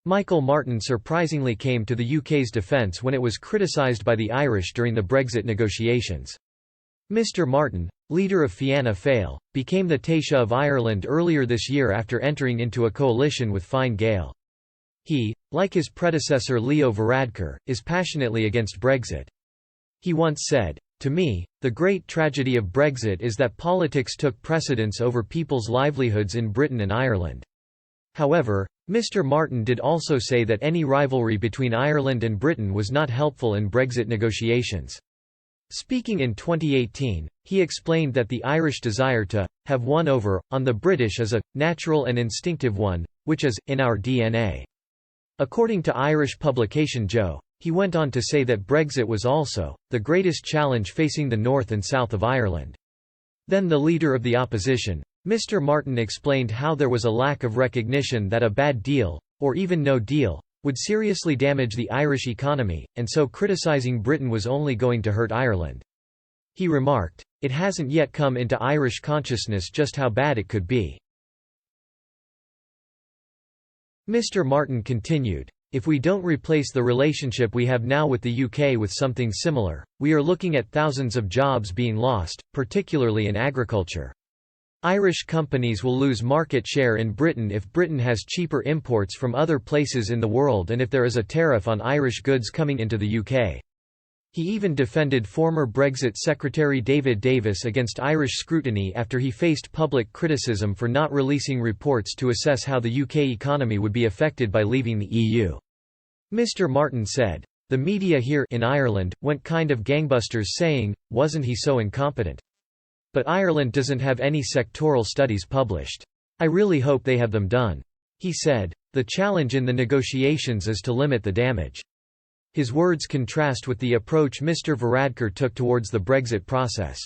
Micheal Martin surprisingly came to the UK's defence when it was criticised by the Irish during the Brexit negotiations. Mr Martin, leader of Fianna Fáil, became the Taoiseach of Ireland earlier this year after entering into a coalition with Fine Gael. He, like his predecessor Leo Varadkar, is passionately against Brexit. He once said, "To me, the great tragedy of Brexit is that politics took precedence over people's livelihoods in Britain and Ireland." However, Mr Martin did also say that any rivalry between Ireland and Britain was not helpful in Brexit negotiations. Speaking in 2018, he explained that the Irish desire to have won over on the British is a natural and instinctive one, which is in our DNA. According to Irish publication Joe, he went on to say that Brexit was also the greatest challenge facing the north and south of Ireland. Then the leader of the opposition, Mr Martin, explained how there was a lack of recognition that a bad deal, or even no deal, would seriously damage the Irish economy, and so criticising Britain was only going to hurt Ireland. He remarked, "It hasn't yet come into Irish consciousness just how bad it could be." Mr Martin continued, "If we don't replace the relationship we have now with the UK with something similar, we are looking at thousands of jobs being lost, particularly in agriculture. Irish companies will lose market share in Britain if Britain has cheaper imports from other places in the world and if there is a tariff on Irish goods coming into the UK." He even defended former Brexit Secretary David Davis against Irish scrutiny after he faced public criticism for not releasing reports to assess how the UK economy would be affected by leaving the EU. Mr Martin said, "The media here in Ireland went kind of gangbusters saying, wasn't he so incompetent? But Ireland doesn't have any sectoral studies published. I really hope they have them done." He said, "The challenge in the negotiations is to limit the damage." His words contrast with the approach Mr Varadkar took towards the Brexit process.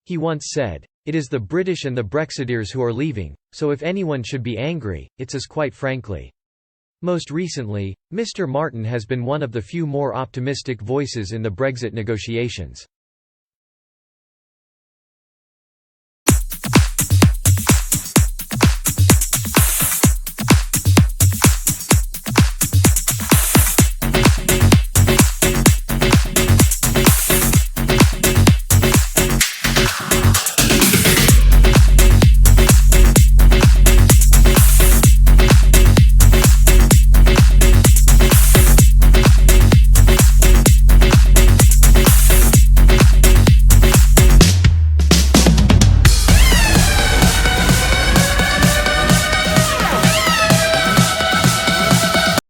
He once said, "It is the British and the Brexiteers who are leaving, so if anyone should be angry, it's us quite frankly." Most recently, Mr Martin has been one of the few more optimistic voices in the Brexit negotiations.